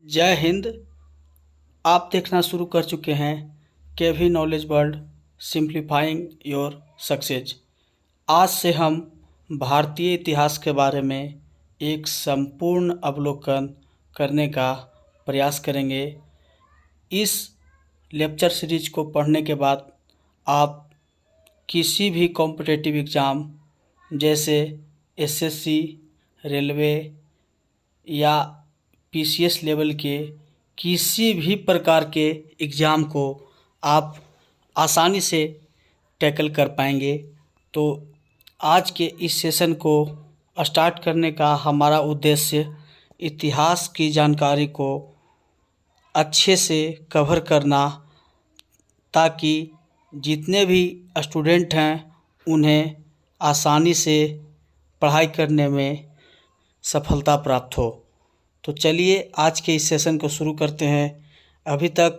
जय हिंद। आप देखना शुरू कर चुके हैं KV knowledge world simplifying your success. आज से हम भारतीय इतिहास के बारे में एक संपूर्ण अवलोकन करने का प्रयास करेंगे। इस लेक्चर सीरीज को पढ़ने के बाद आप किसी भी कॉम्पिटिटिव एग्ज़ाम जैसे एसएससी, रेलवे या पीसीएस लेवल के किसी भी प्रकार के एग्ज़ाम को आप आसानी से टैकल कर पाएंगे। तो आज के इस सेशन को स्टार्ट करने का हमारा उद्देश्य इतिहास की जानकारी को अच्छे से कवर करना, ताकि जितने भी स्टूडेंट हैं उन्हें आसानी से पढ़ाई करने में सफलता प्राप्त हो। तो चलिए आज के इस सेशन को शुरू करते हैं। अभी तक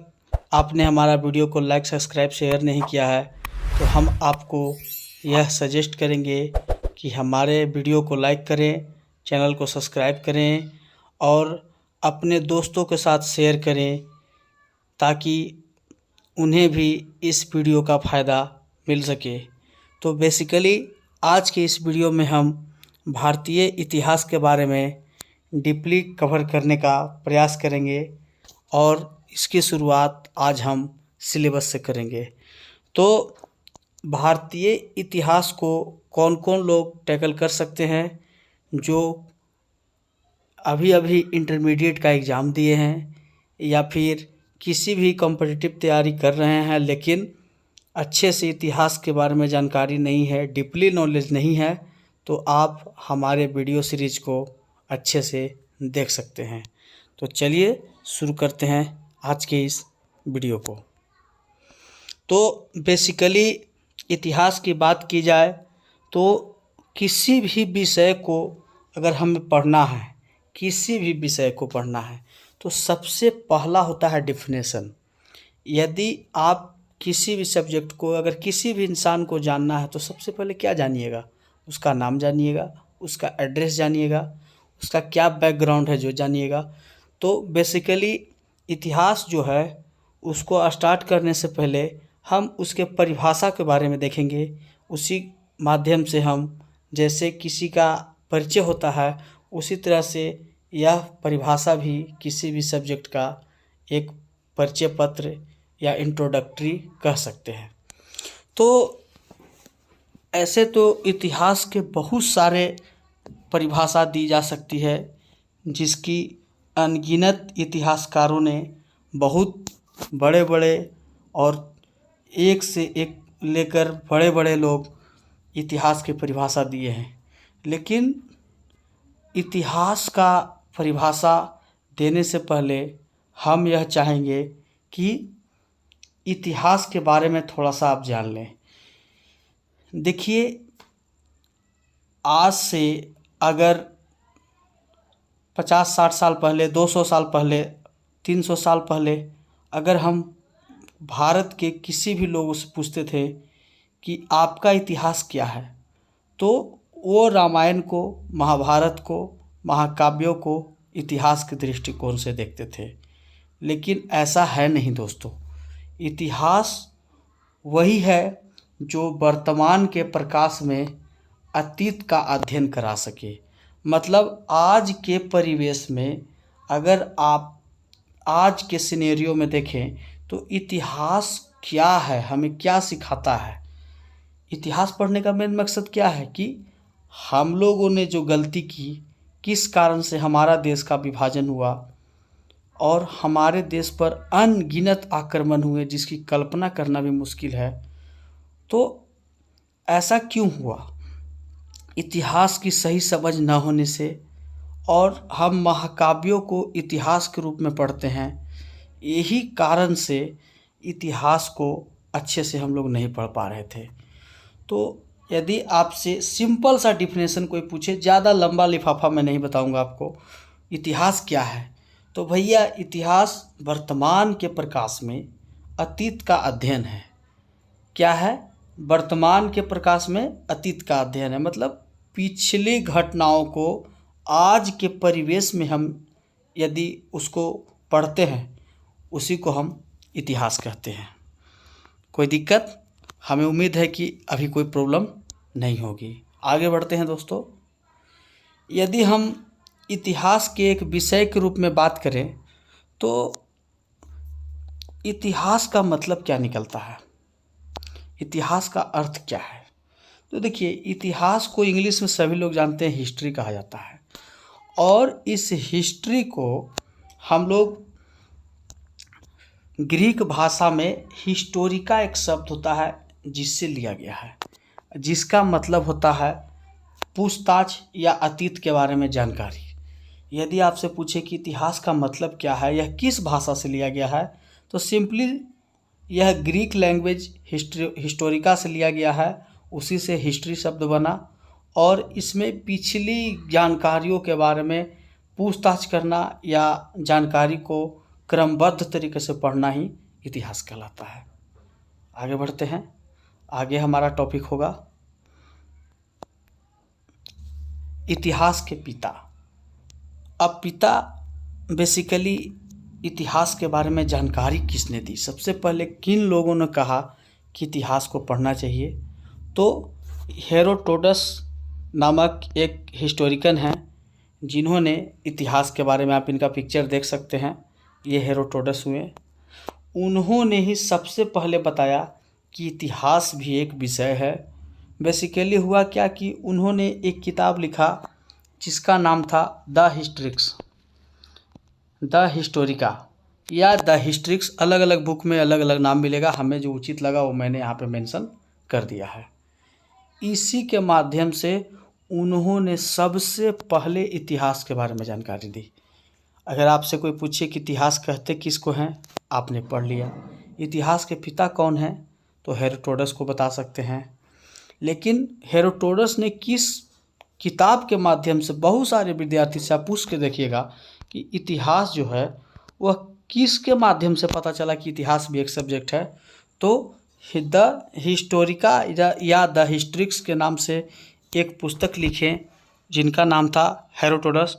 आपने हमारा वीडियो को लाइक, सब्सक्राइब, शेयर नहीं किया है तो हम आपको यह सजेस्ट करेंगे कि हमारे वीडियो को लाइक करें, चैनल को सब्सक्राइब करें और अपने दोस्तों के साथ शेयर करें, ताकि उन्हें भी इस वीडियो का फ़ायदा मिल सके। तो बेसिकली आज के इस वीडियो में हम भारतीय इतिहास के बारे में डीपली कवर करने का प्रयास करेंगे और इसकी शुरुआत आज हम सिलेबस से करेंगे। तो भारतीय इतिहास को कौन कौन लोग टैकल कर सकते हैं? जो अभी अभी इंटरमीडिएट का एग्ज़ाम दिए हैं या फिर किसी भी कॉम्पिटिटिव तैयारी कर रहे हैं, लेकिन अच्छे से इतिहास के बारे में जानकारी नहीं है, डीपली नॉलेज नहीं है, तो आप हमारे वीडियो सीरीज को अच्छे से देख सकते हैं। तो चलिए शुरू करते हैं आज के इस वीडियो को। तो बेसिकली इतिहास की बात की जाए तो किसी भी विषय को अगर हमें पढ़ना है, किसी भी विषय को पढ़ना है, तो सबसे पहला होता है डेफिनेशन। यदि आप किसी भी सब्जेक्ट को, अगर किसी भी इंसान को जानना है तो सबसे पहले क्या जानिएगा? उसका नाम जानिएगा, उसका एड्रेस जानिएगा, उसका क्या बैकग्राउंड है जो जानिएगा। तो बेसिकली इतिहास जो है उसको स्टार्ट करने से पहले हम उसके परिभाषा के बारे में देखेंगे। उसी माध्यम से हम, जैसे किसी का परिचय होता है, उसी तरह से यह परिभाषा भी किसी भी सब्जेक्ट का एक परिचय पत्र या इंट्रोडक्टरी कह सकते हैं। तो ऐसे तो इतिहास के बहुत सारे परिभाषा दी जा सकती है, जिसकी अनगिनत इतिहासकारों ने बहुत बड़े बड़े और एक से एक लेकर बड़े बड़े लोग इतिहास की परिभाषा दिए हैं। लेकिन इतिहास का परिभाषा देने से पहले हम यह चाहेंगे कि इतिहास के बारे में थोड़ा सा आप जान लें। देखिए, आज से अगर 50-60 साल पहले, 200 साल पहले, 300 साल पहले अगर हम भारत के किसी भी लोगों से पूछते थे कि आपका इतिहास क्या है, तो वो रामायण को, महाभारत को, महाकाव्यों को इतिहास के दृष्टिकोण से देखते थे। लेकिन ऐसा है नहीं दोस्तों। इतिहास वही है जो वर्तमान के प्रकाश में अतीत का अध्ययन करा सके। मतलब आज के परिवेश में अगर आप आज के सिनेरियो में देखें तो इतिहास क्या है, हमें क्या सिखाता है। इतिहास पढ़ने का मेन मकसद क्या है कि हम लोगों ने जो गलती की, किस कारण से हमारा देश का विभाजन हुआ और हमारे देश पर अनगिनत आक्रमण हुए जिसकी कल्पना करना भी मुश्किल है। तो ऐसा क्यों हुआ? इतिहास की सही समझ न होने से, और हम महाकाव्यों को इतिहास के रूप में पढ़ते हैं, यही कारण से इतिहास को अच्छे से हम लोग नहीं पढ़ पा रहे थे। तो यदि आपसे सिंपल सा डिफिनेशन कोई पूछे, ज़्यादा लंबा लिफाफा मैं नहीं बताऊंगा आपको, इतिहास क्या है, तो भैया इतिहास वर्तमान के प्रकाश में अतीत का अध्ययन है। क्या है? वर्तमान के प्रकाश में अतीत का अध्ययन है। मतलब पिछली घटनाओं को आज के परिवेश में हम यदि उसको पढ़ते हैं उसी को हम इतिहास कहते हैं। कोई दिक्कत? हमें उम्मीद है कि अभी कोई प्रॉब्लम नहीं होगी। आगे बढ़ते हैं दोस्तों। यदि हम इतिहास के एक विषय के रूप में बात करें तो इतिहास का मतलब क्या निकलता है, इतिहास का अर्थ क्या है? तो देखिए, इतिहास को इंग्लिश में सभी लोग जानते हैं हिस्ट्री कहा जाता है, और इस हिस्ट्री को हम लोग ग्रीक भाषा में हिस्टोरिका एक शब्द होता है जिससे लिया गया है, जिसका मतलब होता है पूछताछ या अतीत के बारे में जानकारी। यदि आपसे पूछे कि इतिहास का मतलब क्या है, यह किस भाषा से लिया गया है, तो सिंपली यह ग्रीक लैंग्वेज हिस्टोरिका से लिया गया है, उसी से हिस्ट्री शब्द बना, और इसमें पिछली जानकारियों के बारे में पूछताछ करना या जानकारी को क्रमबद्ध तरीके से पढ़ना ही इतिहास कहलाता है। आगे बढ़ते हैं। आगे हमारा टॉपिक होगा इतिहास के पिता। अब पिता बेसिकली इतिहास के बारे में जानकारी किसने दी, सबसे पहले किन लोगों ने कहा कि इतिहास को पढ़ना चाहिए? तो हेरोडोटस नामक एक हिस्टोरिकन हैं जिन्होंने इतिहास के बारे में, आप इनका पिक्चर देख सकते हैं, ये हेरोडोटस हुए। उन्होंने ही सबसे पहले बताया कि इतिहास भी एक विषय है। बेसिकली हुआ क्या कि उन्होंने एक किताब लिखा जिसका नाम था द हिस्टोरिका या द हिस्ट्रिक्स। अलग अलग बुक में अलग अलग नाम मिलेगा, हमें जो उचित लगा वो मैंने यहाँ पे मेंशन कर दिया है। इसी के माध्यम से उन्होंने सबसे पहले इतिहास के बारे में जानकारी दी। अगर आपसे कोई पूछे कि इतिहास कहते किसको हैं, आपने पढ़ लिया। इतिहास के पिता कौन हैं, तो हेरोडोटस को बता सकते हैं। लेकिन हेरोडोटस ने किस किताब के माध्यम से, बहुत सारे विद्यार्थी से आप पूछ के देखिएगा कि इतिहास जो है वह किसके माध्यम से पता चला कि इतिहास भी एक सब्जेक्ट है, तो द हिस्टोरिका या द हिस्ट्रिक्स के नाम से एक पुस्तक लिखे जिनका नाम था हेरोडोटस।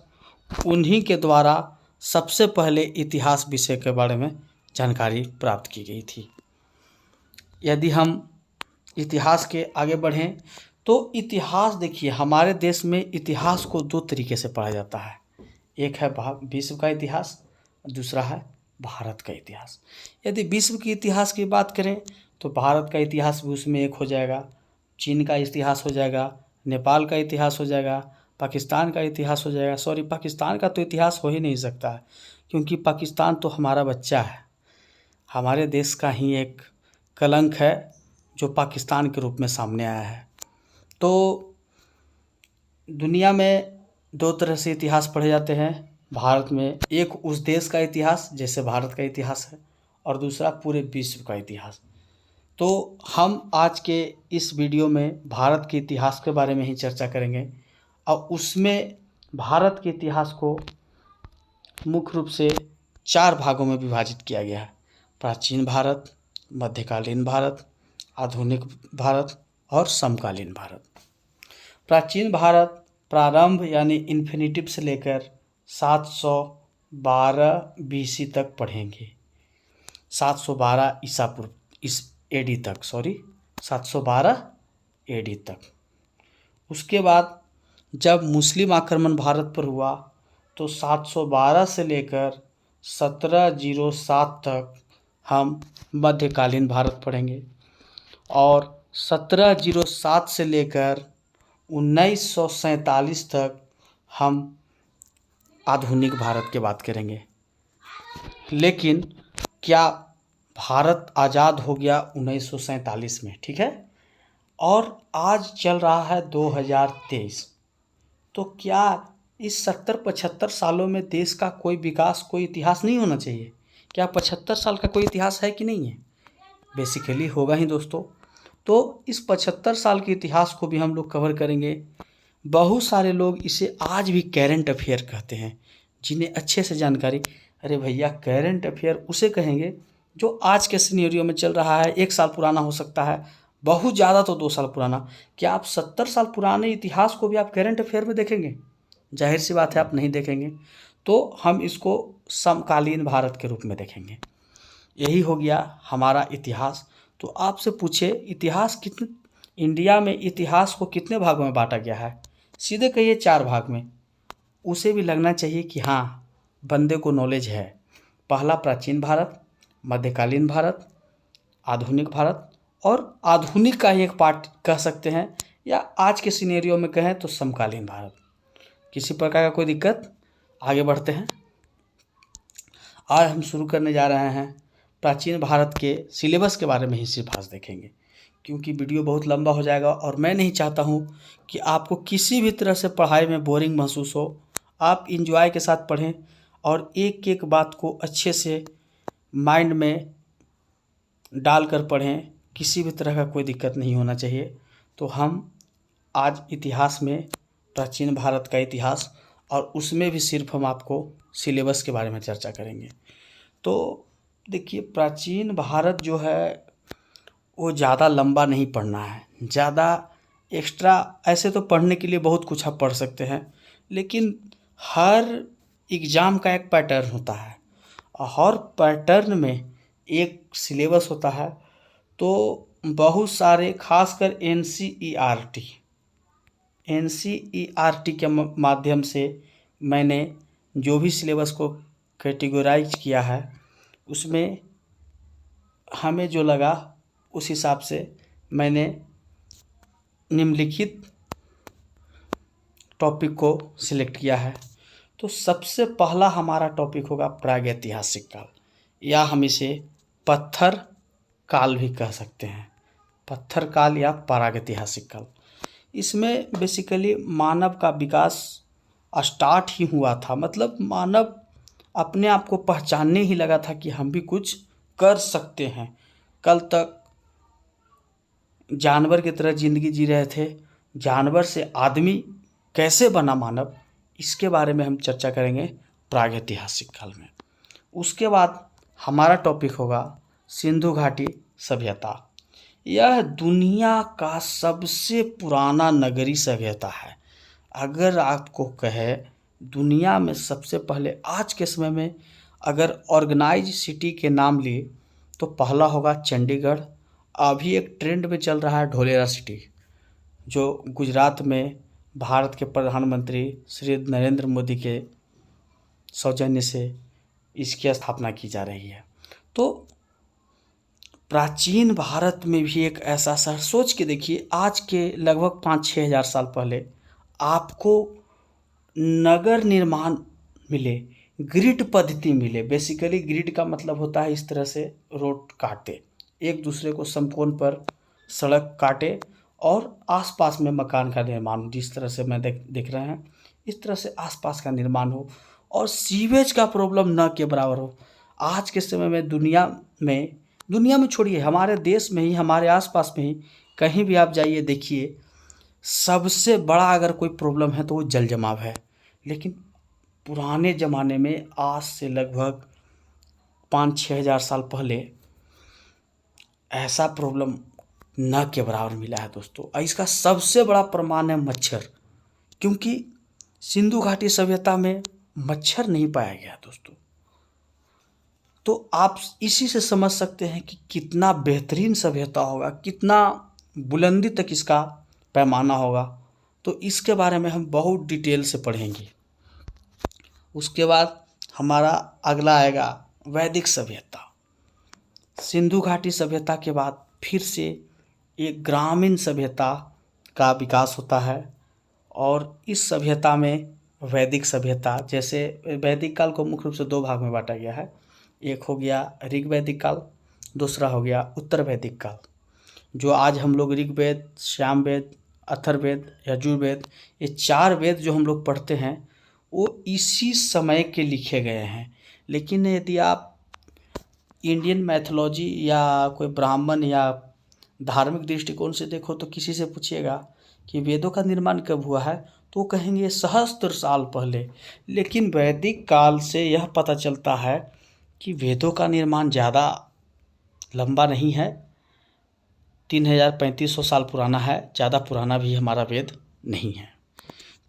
उन्हीं के द्वारा सबसे पहले इतिहास विषय के बारे में जानकारी प्राप्त की गई थी। यदि हम इतिहास के आगे बढ़ें तो इतिहास, देखिए, हमारे देश में इतिहास को दो तरीके से पढ़ा जाता है। एक है विश्व का इतिहास, दूसरा है भारत का इतिहास। यदि विश्व के इतिहास की बात करें तो भारत का इतिहास भी उसमें एक हो जाएगा, चीन का इतिहास हो जाएगा, नेपाल का इतिहास हो जाएगा, पाकिस्तान का इतिहास हो जाएगा। सॉरी, पाकिस्तान का तो इतिहास हो ही नहीं सकता है, क्योंकि पाकिस्तान तो हमारा बच्चा है, हमारे देश का ही एक कलंक है जो पाकिस्तान के रूप में सामने आया है। तो दुनिया में दो तरह से इतिहास पढ़े जाते हैं। भारत में एक उस देश का इतिहास जैसे भारत का इतिहास है, और दूसरा पूरे विश्व का इतिहास। तो हम आज के इस वीडियो में भारत के इतिहास के बारे में ही चर्चा करेंगे, और उसमें भारत के इतिहास को मुख्य रूप से 4 भागों में विभाजित किया गया है: प्राचीन भारत, मध्यकालीन भारत, आधुनिक भारत और समकालीन भारत। प्राचीन भारत प्रारंभ यानी इन्फिनिटिव से लेकर 712 BC तक पढ़ेंगे। 712 ईसा पूर्व, इस AD तक, 712 AD तक। उसके बाद जब मुस्लिम आक्रमण भारत पर हुआ तो 712 से लेकर 1707 तक हम मध्यकालीन भारत पढ़ेंगे, और 1707 से लेकर 1947 तक हम आधुनिक भारत की बात करेंगे। लेकिन क्या भारत आज़ाद हो गया 1947 में, ठीक है, और आज चल रहा है 2023, तो क्या इस 70-75 सालों में देश का कोई विकास, कोई इतिहास नहीं होना चाहिए? क्या 75 साल का कोई इतिहास है कि नहीं है? बेसिकली होगा ही दोस्तों। तो इस 75 साल के इतिहास को भी हम लोग कवर करेंगे। बहुत सारे लोग इसे आज भी करेंट अफेयर कहते हैं, जिन्हें अच्छे से जानकारी। अरे भैया, करेंट अफेयर उसे कहेंगे जो आज के सिनेरियो में चल रहा है। 1 साल पुराना हो सकता है, बहुत ज़्यादा तो 2 साल पुराना। क्या आप 70 साल पुराने इतिहास को भी आप करेंट अफेयर में देखेंगे? जाहिर सी बात है आप नहीं देखेंगे। तो हम इसको समकालीन भारत के रूप में देखेंगे। यही हो गया हमारा इतिहास। तो आपसे पूछे इतिहास कितने, इंडिया में इतिहास को कितने भागों में बांटा गया है? सीधे कहिए 4 भाग में। उसे भी लगना चाहिए कि हाँ, बंदे को नॉलेज है। पहला प्राचीन भारत, मध्यकालीन भारत, आधुनिक भारत, और आधुनिक का ही एक पार्ट कह सकते हैं, या आज के सिनेरियो में कहें तो समकालीन भारत। किसी प्रकार का कोई दिक्कत? आगे बढ़ते हैं। आज हम शुरू करने जा रहे हैं प्राचीन भारत के सिलेबस के बारे में ही सिर्फ आज देखेंगे, क्योंकि वीडियो बहुत लंबा हो जाएगा और मैं नहीं चाहता हूँ कि आपको किसी भी तरह से पढ़ाई में बोरिंग महसूस हो। आप इंजॉय के साथ पढ़ें और एक एक बात को अच्छे से माइंड में डाल कर पढ़ें। किसी भी तरह का कोई दिक्कत नहीं होना चाहिए। तो हम आज इतिहास में प्राचीन भारत का इतिहास, और उसमें भी सिर्फ हम आपको सिलेबस के बारे में चर्चा करेंगे। तो देखिए, प्राचीन भारत जो है वो ज़्यादा लंबा नहीं पढ़ना है, ज़्यादा एक्स्ट्रा ऐसे तो पढ़ने के लिए बहुत कुछ आप पढ़ सकते हैं, लेकिन हर एग्ज़ाम का एक पैटर्न होता है और हर पैटर्न में एक सिलेबस होता है। तो बहुत सारे, खासकर एनसीईआरटी के माध्यम से मैंने जो भी सिलेबस को कैटेगराइज किया है, उसमें हमें जो लगा उस हिसाब से मैंने निम्नलिखित टॉपिक को सिलेक्ट किया है। तो सबसे पहला हमारा टॉपिक होगा प्रागैतिहासिक काल, या हम इसे पत्थर काल भी कह सकते हैं। पत्थर काल या प्रागैतिहासिक काल। इसमें बेसिकली मानव का विकास स्टार्ट ही हुआ था। मतलब मानव अपने आप को पहचानने ही लगा था कि हम भी कुछ कर सकते हैं। कल तक जानवर की तरह ज़िंदगी जी रहे थे, जानवर से आदमी कैसे बना मानव, इसके बारे में हम चर्चा करेंगे प्रागैतिहासिक काल में। उसके बाद हमारा टॉपिक होगा सिंधु घाटी सभ्यता। यह दुनिया का सबसे पुराना नगरी सभ्यता है। अगर आपको कहे दुनिया में सबसे पहले आज के समय में अगर ऑर्गेनाइज सिटी के नाम लिए तो पहला होगा चंडीगढ़। अभी एक ट्रेंड में चल रहा है ढोलेरा सिटी, जो गुजरात में भारत के प्रधानमंत्री श्री नरेंद्र मोदी के सौजन्य से इसकी स्थापना की जा रही है। तो प्राचीन भारत में भी एक ऐसा शहर, सोच के देखिए, आज के लगभग 5-6 हज़ार साल पहले आपको नगर निर्माण मिले, ग्रिड पद्धति मिले। बेसिकली ग्रिड का मतलब होता है इस तरह से रोड काटे, एक दूसरे को समकोण पर सड़क काटे और आसपास में मकान का निर्माण हो। जिस तरह से मैं देख रहे हैं, इस तरह से आसपास का निर्माण हो और सीवेज का प्रॉब्लम न के बराबर हो। आज के समय में दुनिया में छोड़िए, हमारे देश में ही, हमारे आसपास में ही कहीं भी आप जाइए, देखिए सबसे बड़ा अगर कोई प्रॉब्लम है तो वो जल जमाव है। लेकिन पुराने ज़माने में, आज से लगभग 5-6 हज़ार साल पहले, ऐसा प्रॉब्लम न के बराबर मिला है दोस्तों। इसका सबसे बड़ा प्रमाण है मच्छर, क्योंकि सिंधु घाटी सभ्यता में मच्छर नहीं पाया गया दोस्तों। तो आप इसी से समझ सकते हैं कि कितना बेहतरीन सभ्यता होगा, कितना बुलंदी तक इसका पैमाना होगा। तो इसके बारे में हम बहुत डिटेल से पढ़ेंगे। उसके बाद हमारा अगला आएगा वैदिक सभ्यता। सिंधु घाटी सभ्यता के बाद फिर से एक ग्रामीण सभ्यता का विकास होता है, और इस सभ्यता में वैदिक सभ्यता, जैसे वैदिक काल को मुख्य रूप से 2 भाग में बांटा गया है। एक हो गया ऋग्वैदिक काल, दूसरा हो गया उत्तर वैदिक काल। जो आज हम लोग ऋग्वेद, सामवेद, अथर्ववेद, यजुर्वेद, ये 4 वेद जो हम लोग पढ़ते हैं वो इसी समय के लिखे गए हैं। लेकिन यदि आप इंडियन मैथोलॉजी या कोई ब्राह्मण या धार्मिक दृष्टिकोण से देखो, तो किसी से पूछिएगा कि वेदों का निर्माण कब हुआ है, तो कहेंगे सहस्त्र साल पहले। लेकिन वैदिक काल से यह पता चलता है कि वेदों का निर्माण ज़्यादा लंबा नहीं है, 3500 साल पुराना है, ज़्यादा पुराना भी हमारा वेद नहीं है।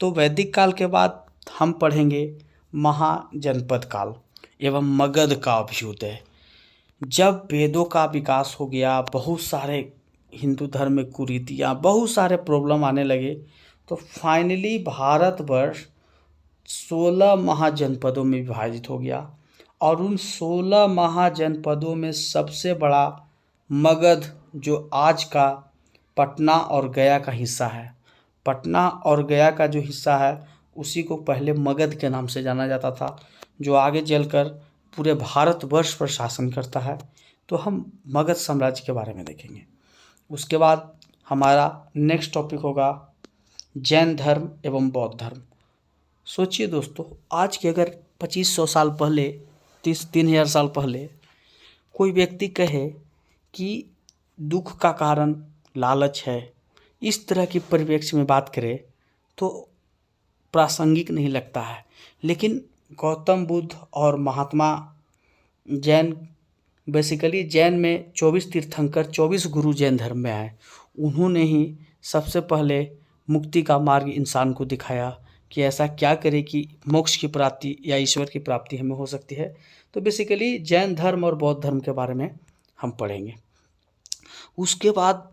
तो वैदिक काल के बाद हम पढ़ेंगे महाजनपद काल एवं मगध का अभ्युदय। जब वेदों का विकास हो गया, बहुत सारे हिंदू धर्म में कुरीतियाँ, बहुत सारे प्रॉब्लम आने लगे, तो फाइनली भारतवर्ष 16 महाजनपदों में विभाजित हो गया और उन 16 महाजनपदों में सबसे बड़ा मगध, जो आज का पटना और गया का हिस्सा है, पटना और गया का जो हिस्सा है उसी को पहले मगध के नाम से जाना जाता था, जो आगे चलकर पूरे भारतवर्ष पर शासन करता है। तो हम मगध साम्राज्य के बारे में देखेंगे। उसके बाद हमारा नेक्स्ट टॉपिक होगा जैन धर्म एवं बौद्ध धर्म। सोचिए दोस्तों, आज के अगर 2500 साल पहले, 3000 साल पहले कोई व्यक्ति कहे कि दुख का कारण लालच है, इस तरह की परिप्रेक्ष्य में बात करे तो प्रासंगिक नहीं लगता है। लेकिन गौतम बुद्ध और महात्मा जैन, बेसिकली जैन में 24 तीर्थंकर, 24 गुरु जैन धर्म में आए, उन्होंने ही सबसे पहले मुक्ति का मार्ग इंसान को दिखाया कि ऐसा क्या करे कि मोक्ष की प्राप्ति या ईश्वर की प्राप्ति हमें हो सकती है। तो बेसिकली जैन धर्म और बौद्ध धर्म के बारे में हम पढ़ेंगे। उसके बाद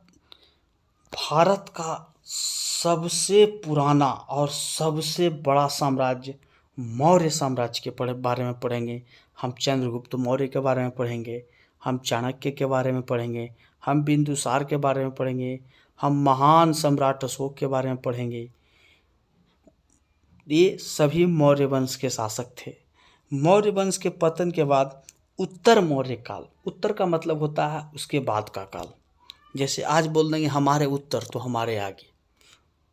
भारत का सबसे पुराना और सबसे बड़ा साम्राज्य मौर्य साम्राज्य के बारे में पढ़ेंगे। हम चंद्रगुप्त मौर्य के बारे में पढ़ेंगे, हम चाणक्य के बारे में पढ़ेंगे, हम बिंदुसार के बारे में पढ़ेंगे, हम महान सम्राट अशोक के बारे में पढ़ेंगे। ये सभी मौर्य वंश के शासक थे। मौर्य वंश के पतन के बाद उत्तर मौर्य काल, उत्तर का मतलब होता है उसके बाद का काल। जैसे आज बोल देंगे हमारे उत्तर, तो हमारे आगे।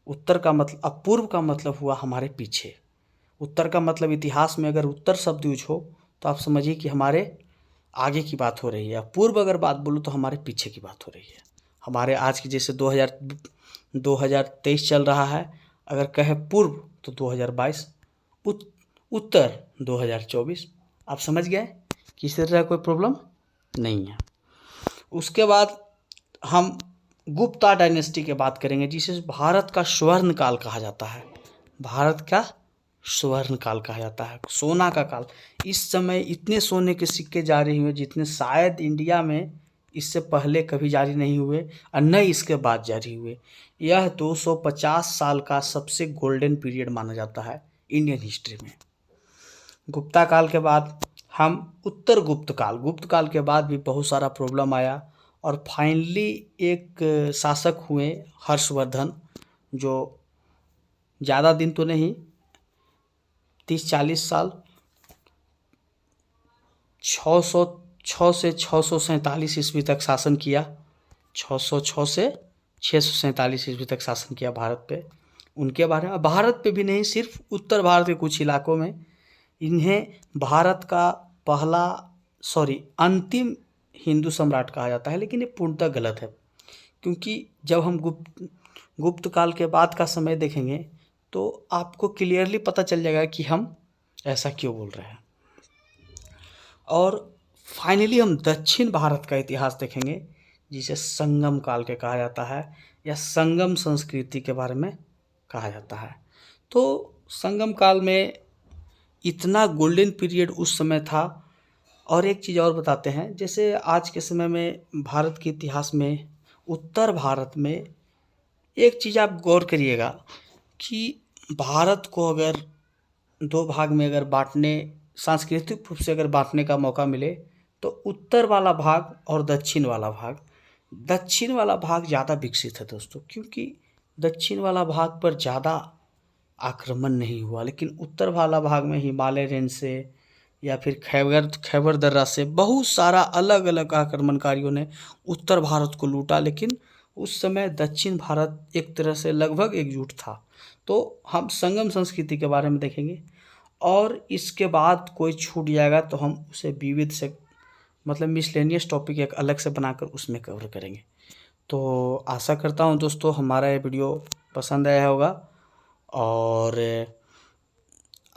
उत्तर का मतलब, अब पूर्व का मतलब हुआ हमारे पीछे। उत्तर का मतलब इतिहास में अगर उत्तर शब्द यूज हो तो आप समझिए कि हमारे आगे की बात हो रही है। पूर्व अगर बात बोलो तो हमारे पीछे की बात हो रही है। हमारे आज की जैसे 2023 चल रहा है, अगर कहे पूर्व तो 2022, उत्तर 2024। आप समझ गए, किसी तरह कोई प्रॉब्लम नहीं है। उसके बाद हम गुप्ता डायनेस्टी की बात करेंगे, जिसे भारत का स्वर्ण काल कहा जाता है। भारत का स्वर्ण काल कहा जाता है, सोना का काल। इस समय इतने सोने के सिक्के जारी हुए जितने शायद इंडिया में इससे पहले कभी जारी नहीं हुए और न इसके बाद जारी हुए। यह 250 साल का सबसे गोल्डन पीरियड माना जाता है इंडियन हिस्ट्री में। गुप्ता काल के बाद हम उत्तर गुप्त काल, गुप्त काल के बाद भी बहुत सारा प्रॉब्लम आया और फाइनली एक शासक हुए हर्षवर्धन, जो ज़्यादा दिन तो नहीं, 30-40 साल, 606 से 647 ईस्वी तक शासन किया। 606 से 647 ईस्वी तक शासन किया भारत पे। उनके बारे में, भारत पे भी नहीं, सिर्फ उत्तर भारत के कुछ इलाकों में इन्हें भारत का अंतिम हिंदू सम्राट कहा जाता है। लेकिन ये पूर्णतः गलत है, क्योंकि जब हम गुप्त काल के बाद का समय देखेंगे तो आपको क्लियरली पता चल जाएगा कि हम ऐसा क्यों बोल रहे हैं। और फाइनली हम दक्षिण भारत का इतिहास देखेंगे, जिसे संगम काल के कहा जाता है या संगम संस्कृति के बारे में कहा जाता है। तो संगम काल में इतना गोल्डन पीरियड उस समय था। और एक चीज़ और बताते हैं, जैसे आज के समय में भारत के इतिहास में उत्तर भारत में एक चीज़ आप गौर करिएगा कि भारत को अगर दो भाग में अगर बांटने, सांस्कृतिक रूप से अगर बांटने का मौका मिले तो उत्तर वाला भाग और दक्षिण वाला भाग ज़्यादा विकसित है दोस्तों, क्योंकि दक्षिण वाला भाग पर ज़्यादा आक्रमण नहीं हुआ। लेकिन उत्तर वाला भाग में हिमालय रेंज से या फिर खैबर दर्रा से बहुत सारा अलग अलग आक्रमणकारियों ने उत्तर भारत को लूटा। लेकिन उस समय दक्षिण भारत एक तरह से लगभग एकजुट था। तो हम संगम संस्कृति के बारे में देखेंगे और इसके बाद कोई छूट जाएगा तो हम उसे विविध से, मतलब मिसलेनियस टॉपिक एक अलग से बनाकर उसमें कवर करेंगे। तो आशा करता हूँ दोस्तों हमारा ये वीडियो पसंद आया होगा, और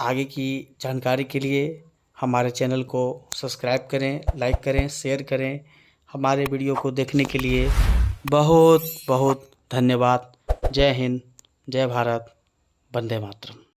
आगे की जानकारी के लिए हमारे चैनल को सब्सक्राइब करें, लाइक करें, शेयर करें। हमारे वीडियो को देखने के लिए बहुत बहुत धन्यवाद। जय हिंद, जय भारत, वंदे मातरम।